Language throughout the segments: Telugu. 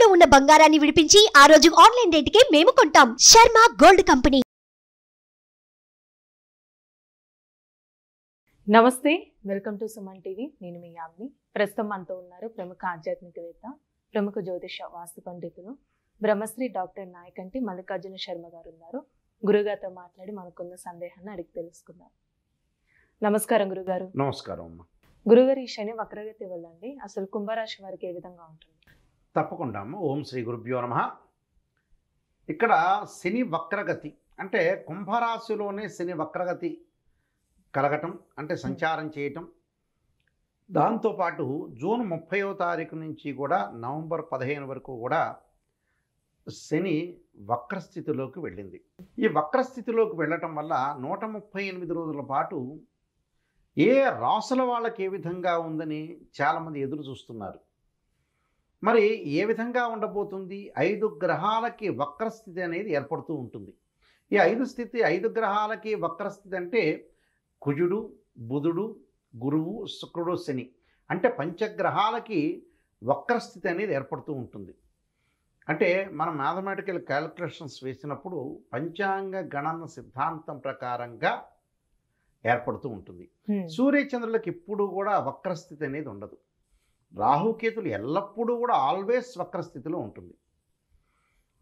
తాకట్టులో ఉన్న బంగారాన్ని విడిపించి ఆ రోజు ఆన్లైన్ రేటుకే మేము కొంటాం. Sharma gold company. నమస్తే, వెల్కమ్ టు సుమన్ టీవీ. నేను మీ యామ్ని. ప్రస్తుతం మనతో ఉన్నారు ప్రముఖ ఆధ్యాత్మికవేత్త, ప్రముఖ జ్యోతిష వాస్తు పండితులు, బ్రహ్మశ్రీ డాక్టర్ నాయకంటి మల్లికార్జున శర్మ గారు ఉన్నారు. గురుగారితో మాట్లాడి మనకున్న సందేహాన్ని అడిగి తెలుసుకుందాం. నమస్కారం గురుగారు. నమస్కారం అమ్మ. గురుగారు, ఈ శని వక్రగతి వల్ల అండి అసలు కుంభరాశి వారికి ఏ విధంగా ఉంటుంది? తప్పకుండా అమ్మ. ఓం శ్రీ గురుభ్యో నమః. ఇక్కడ శని వక్రగతి అంటే కుంభరాశిలోనే శని వక్రగతి కలగటం అంటే సంచారం చేయటం. దాంతోపాటు జూన్ 30వ తారీఖు నుంచి కూడా నవంబర్ 15 వరకు కూడా శని వక్రస్థితిలోకి వెళ్ళింది. ఈ వక్రస్థితిలోకి వెళ్ళటం వల్ల 138 రోజుల పాటు ఏ రాసుల వాళ్ళకి ఏ విధంగా ఉందని చాలామంది ఎదురు చూస్తున్నారు. మరి ఏ విధంగా ఉండబోతుంది? 5 గ్రహాలకి వక్రస్థితి అనేది ఏర్పడుతూ ఉంటుంది. ఈ 5 గ్రహాలకి వక్రస్థితి అంటే కుజుడు, బుధుడు, గురువు, శుక్రుడు, శని అంటే పంచగ్రహాలకి వక్రస్థితి అనేది ఏర్పడుతూ ఉంటుంది. అంటే మనం మ్యాథమెటికల్ క్యాలిక్యులేషన్స్ వేసినప్పుడు పంచాంగ గణన సిద్ధాంతం ప్రకారంగా ఏర్పడుతూ ఉంటుంది. సూర్యచంద్రులకు ఎప్పుడు కూడా వక్రస్థితి అనేది ఉండదు. రాహుకేతులు ఎల్లప్పుడూ కూడా ఆల్వేస్ వక్రస్థితిలో ఉంటుంది.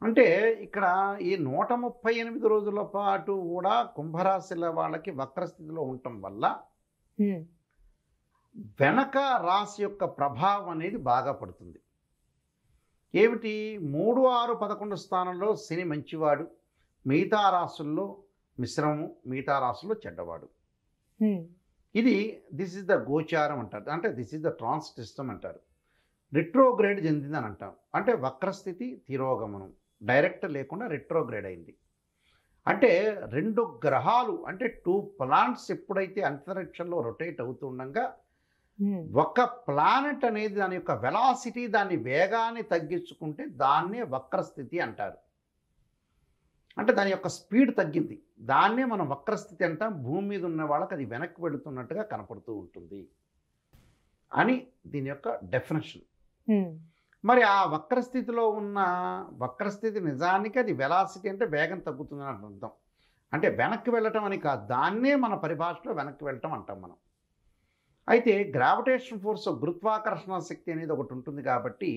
అంటే ఇక్కడ ఈ 138 రోజుల పాటు కూడా కుంభరాశిల వాళ్ళకి వక్రస్థితిలో ఉండటం వల్ల వెనక రాశి యొక్క ప్రభావం అనేది బాగా పడుతుంది. ఏమిటి? 3, 6, 11 స్థానంలో శని మంచివాడు, మిగతా రాశుల్లో మిశ్రమము, మిగతా రాశుల్లో చెడ్డవాడు. దిస్ ఇస్ ద గోచారం అంటారు. అంటే this is the transit system అంటారు. రిట్రోగ్రేడ్ చెందిందని అంటాం. అంటే వక్రస్థితి, తిరోగమనం డైరెక్ట్ లేకుండా రిట్రోగ్రేడ్ అయింది. అంటే 2 గ్రహాలు అంటే 2 ప్లానెట్స్ ఎప్పుడైతే అంతరిక్షంలో రొటేట్ అవుతుండగా ఒక ప్లానెట్ అనేది దాని యొక్క వెలాసిటీ, దాని వేగాన్ని తగ్గించుకుంటే దాన్నే వక్రస్థితి అంటారు. అంటే దాని యొక్క స్పీడ్ తగ్గింది, దాన్నే మనం వక్రస్థితి అంటాం. భూమి మీద ఉన్న వాళ్ళకి అది వెనక్కి వెళుతున్నట్టుగా కనపడుతూ ఉంటుంది అని దీని యొక్క డెఫినేషన్. మరి ఆ వక్రస్థితిలో ఉన్న వక్రస్థితి నిజానికి అది వెలాసిటీ అంటే వేగం తగ్గుతుందని అర్థం. అంటే వెనక్కి వెళ్ళటం అని కాదు, దాన్నే మన పరిభాషలో వెనక్కి వెళ్ళటం అంటాం మనం. అయితే గ్రావిటేషన్ ఫోర్స్, గురుత్వాకర్షణ శక్తి అనేది ఒకటి ఉంటుంది కాబట్టి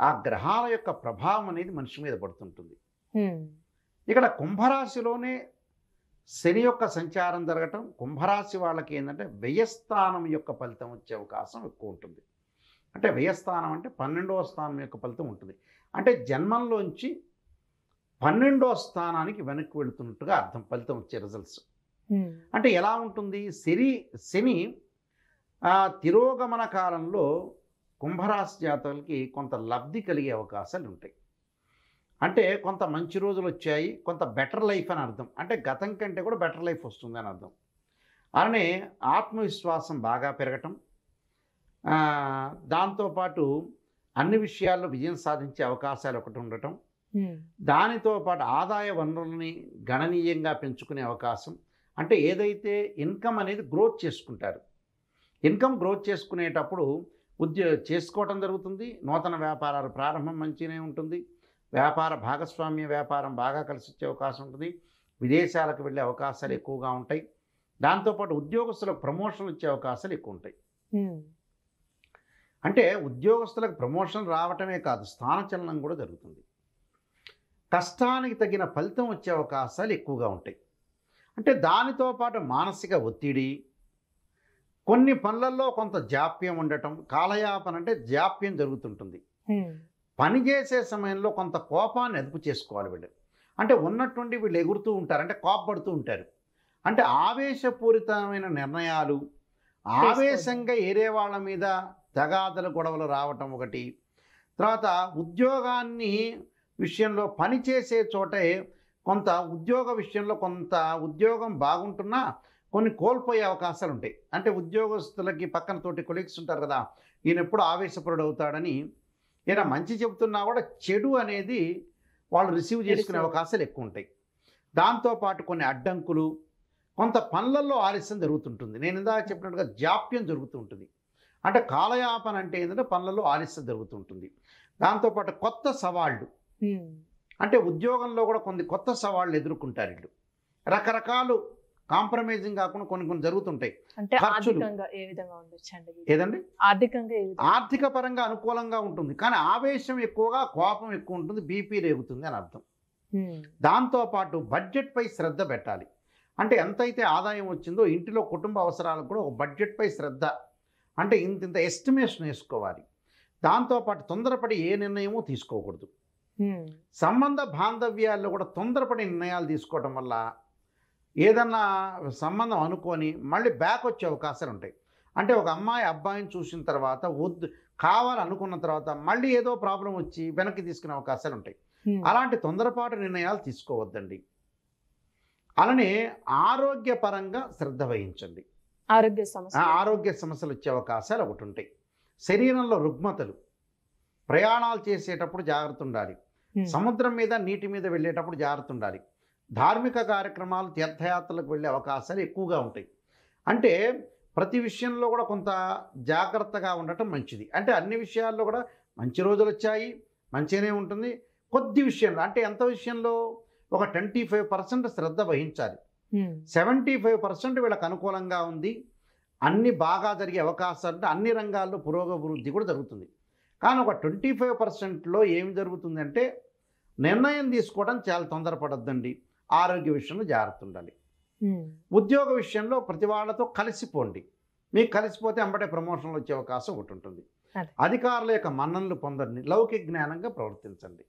ఆ గ్రహాల యొక్క ప్రభావం అనేది మనిషి మీద పడుతుంటుంది. ఇక్కడ కుంభరాశిలోనే శని యొక్క సంచారం జరగటం కుంభరాశి వాళ్ళకి ఏంటంటే వ్యయస్థానం యొక్క ఫలితం వచ్చే అవకాశం ఎక్కువ ఉంటుంది. అంటే వ్యయస్థానం అంటే 12వ స్థానం యొక్క ఫలితం ఉంటుంది. అంటే జన్మంలోంచి 12వ స్థానానికి వెనక్కి వెళుతున్నట్టుగా అర్థం, ఫలితం వచ్చే రిజల్ట్స్. అంటే ఎలా ఉంటుంది? శని తిరోగమన కాలంలో కుంభరాశి జాతకులకి కొంత లబ్ధి కలిగే అవకాశాలు ఉంటాయి. అంటే కొంత మంచి రోజులు వచ్చాయి, కొంత బెటర్ లైఫ్ అని అర్థం. అంటే గతం కంటే కూడా బెటర్ లైఫ్ వస్తుంది అని అర్థం. అలానే ఆత్మవిశ్వాసం బాగా పెరగటం, దాంతోపాటు అన్ని విషయాల్లో విజయం సాధించే అవకాశాలు ఒకటి ఉండటం, దానితో పాటు ఆదాయ వనరులని గణనీయంగా పెంచుకునే అవకాశం. అంటే ఏదైతే ఇన్కమ్ అనేది గ్రోత్ చేసుకుంటారు, ఇన్కమ్ గ్రోత్ చేసుకునేటప్పుడు చేసుకోవటం జరుగుతుంది. నూతన వ్యాపారాల ప్రారంభం మంచిగానే ఉంటుంది. వ్యాపార భాగస్వామ్య వ్యాపారం బాగా కలిసి వచ్చే అవకాశం ఉంటుంది. విదేశాలకు వెళ్ళే అవకాశాలు ఎక్కువగా ఉంటాయి. దాంతోపాటు ఉద్యోగస్తులకు ప్రమోషన్లు వచ్చే అవకాశాలు ఎక్కువ ఉంటాయి. అంటే ఉద్యోగస్తులకు ప్రమోషన్ రావటమే కాదు, స్థానచలనం కూడా జరుగుతుంది. కష్టానికి తగిన ఫలితం వచ్చే అవకాశాలు ఎక్కువగా ఉంటాయి. అంటే దానితో పాటు మానసిక ఒత్తిడి, కొన్ని పనులలో కొంత జాప్యం ఉండటం, కాలయాపన అంటే జాప్యం జరుగుతుంటుంది. పని చేసే సమయంలో కొంత కోపాన్ని అదుపు చేసుకోవాలి వీళ్ళు. అంటే ఉన్నటువంటి వీళ్ళు ఎగురుతూ ఉంటారు, అంటే కోపపడుతూ ఉంటారు. అంటే ఆవేశపూరితమైన నిర్ణయాలు, ఆవేశంగా ఏరే వాళ్ళ మీద తగాదల గొడవలు రావటం ఒకటి. తర్వాత ఉద్యోగాన్ని విషయంలో పని చేసే చోటే కొంత ఉద్యోగ విషయంలో కొంత ఉద్యోగం బాగుంటున్నా కొన్ని కోల్పోయే అవకాశాలు ఉంటాయి. అంటే ఉద్యోగస్తులకి పక్కన తోటి కొలీగ్స్ ఉంటారు కదా, ఈయన ఎప్పుడు ఆవేశపరుడు అవుతాడని ఈయన మంచి చెబుతున్నా కూడా చెడు అనేది వాళ్ళు రిసీవ్ చేసుకునే అవకాశాలు ఎక్కువ ఉంటాయి. దాంతోపాటు కొన్ని అడ్డంకులు, కొంత పనులలో ఆలస్యం జరుగుతుంటుంది. నేను ఇందాక చెప్పినట్టుగా జాప్యం జరుగుతూ ఉంటుంది. అంటే కాలయాపన అంటే ఏంటంటే పనులలో ఆలస్యం జరుగుతుంటుంది. దాంతోపాటు కొత్త సవాళ్ళు, అంటే ఉద్యోగంలో కూడా కొన్ని కొత్త సవాళ్ళు ఎదుర్కొంటారు వీళ్ళు. రకరకాలు కాంప్రమైజింగ్ కాకుండా కొన్ని జరుగుతుంటాయి. అంటే ఖర్చులు. ఆర్థికంగా ఏ విధంగా ఉండొచ్చండి? ఏదండి? ఆర్థికంగా ఏ విధంగా? ఆర్థిక పరంగా అనుకూలంగా ఉంటుంది, కానీ ఆవేశం ఎక్కువగా, కోపం ఎక్కువ ఉంటుంది, బీపీ రేగుతుంది అని అర్థం. దాంతోపాటు బడ్జెట్పై శ్రద్ధ పెట్టాలి. అంటే ఎంతైతే ఆదాయం వచ్చిందో ఇంటిలో కుటుంబ అవసరాలకు కూడా ఒక బడ్జెట్పై శ్రద్ధ, అంటే ఇంత ఎస్టిమేషన్ వేసుకోవాలి. దాంతోపాటు తొందరపడి ఏ నిర్ణయమూ తీసుకోకూడదు. సంబంధ బాంధవ్యాల్లో కూడా తొందరపడి నిర్ణయాలు తీసుకోవడం వల్ల ఏదన్నా సంబంధం అనుకొని మళ్ళీ బ్యాక్ వచ్చే అవకాశాలు ఉంటాయి. అంటే ఒక అమ్మాయి అబ్బాయిని చూసిన తర్వాత వద్దు కావాలనుకున్న తర్వాత మళ్ళీ ఏదో ప్రాబ్లం వచ్చి వెనక్కి తీసుకునే అవకాశాలు ఉంటాయి. అలాంటి తొందరపాటు నిర్ణయాలు తీసుకోవద్దండి. అలానే ఆరోగ్యపరంగా శ్రద్ధ వహించండి. ఆరోగ్య సమస్యలు వచ్చే అవకాశాలు ఒకటి ఉంటాయి. శరీరంలో రుగ్మతలు, ప్రయాణాలు చేసేటప్పుడు జాగ్రత్త ఉండాలి. సముద్రం మీద నీటి మీద వెళ్ళేటప్పుడు జాగ్రత్త ఉండాలి. ధార్మిక కార్యక్రమాలు, తీర్థయాత్రలకు వెళ్ళే అవకాశాలు ఎక్కువగా ఉంటాయి. అంటే ప్రతి విషయంలో కూడా కొంత జాగ్రత్తగా ఉండటం మంచిది. అంటే అన్ని విషయాల్లో కూడా మంచి రోజులు వచ్చాయి, మంచిగానే ఉంటుంది. కొద్ది విషయంలో, అంటే ఎంత విషయంలో ఒక 25% శ్రద్ధ వహించాలి. 75% వీళ్ళకి అనుకూలంగా ఉంది, అన్ని బాగా జరిగే అవకాశాలు అంటే అన్ని రంగాల్లో పురోగతి కూడా జరుగుతుంది. కానీ ఒక 25%లో ఏమి జరుగుతుందంటే నిర్ణయం తీసుకోవడం చాలా తొందరపడద్దండి. ఆరోగ్య విషయంలో జాగ్రత్త ఉండాలి. ఉద్యోగ విషయంలో ప్రతి వాళ్ళతో కలిసిపోండి. మీకు కలిసిపోతే అంబటే ప్రమోషన్లు వచ్చే అవకాశం ఒకటి ఉంటుంది. అధికారుల యొక్క మన్ననలు పొందండి. లౌకిక జ్ఞానంగా ప్రవర్తించండి.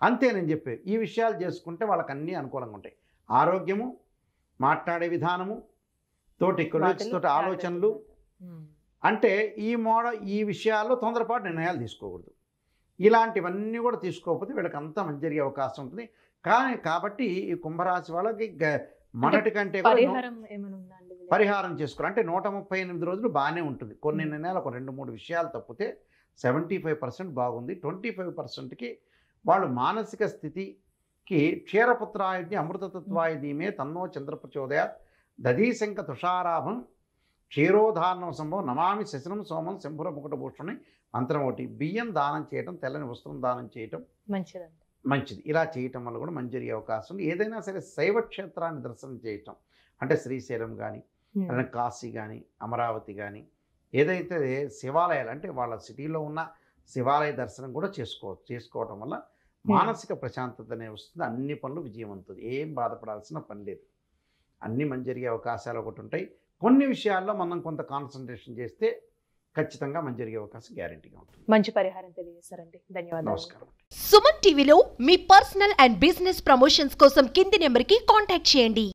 అంతే నేను చెప్పేది. ఈ విషయాలు చేసుకుంటే వాళ్ళకి అన్నీ అనుకూలంగా ఉంటాయి. ఆరోగ్యము, మాట్లాడే విధానము, తోటి కొలీగ్స్ తోటి ఆలోచనలు, అంటే ఈ విషయాల్లో తొందరపాటు నిర్ణయాలు తీసుకోకూడదు. ఇలాంటివన్నీ కూడా తీసుకోకపోతే వీళ్ళకి అంతా మంచి జరిగే అవకాశం ఉంటుంది. కాబట్టి ఈ కుంభరాశి వాళ్ళకి మొదటి కంటే పరిహారం చేసుకోవాలి. అంటే 138 రోజులు బాగానే ఉంటుంది. కొన్ని నిర్ణయాలు ఒక 2-3 విషయాలు తప్పితే 75% బాగుంది. 25%కి వాళ్ళు మానసిక స్థితికి క్షీరపుత్రాయుధి అమృతతత్వాయుధీమే తన్నో చంద్రప్రచోదయ దధీశంక తుషారాభం క్షీరోధారణం సంభవం నమామి శశనం సోమం శంభుర ముకుటభూషణి మంత్రం ఒకటి. బియ్యం దానం చేయటం, తెల్లని వస్త్రం దానం చేయటం మంచిది. ఇలా చేయటం వల్ల కూడా మంచి జరిగే అవకాశం ఉంది. ఏదైనా సరే శైవ క్షేత్రాన్ని దర్శనం చేయటం, అంటే శ్రీశైలం కానీ, కాశీ కానీ, అమరావతి కానీ, ఏదైతే శివాలయాలు అంటే వాళ్ళ సిటీలో ఉన్న శివాలయ దర్శనం కూడా చేసుకోవటం వల్ల మానసిక ప్రశాంతతనే వస్తుంది. అన్ని పనులు విజయవంతుంది. ఏం బాధపడాల్సిన పని లేదు. అన్నీ మంచి జరిగే అవకాశాలు ఒకటి ఉంటాయి. కొన్ని విషయాల్లో మనం కొంత కాన్సన్ట్రేషన్ చేస్తే ఖచ్చితంగా మంచి జరిగే అవకాశం గ్యారెంటీగా ఉంటుంది. మంచి పరిహారం తెలియజేస్తారండి. ధన్యవాదాలు. నమస్కారం. సుమన్ టీవీలో మీ పర్సనల్ అండ్ బిజినెస్ ప్రమోషన్స్ కోసం కింది నెంబర్కి కాంటాక్ట్ చేయండి.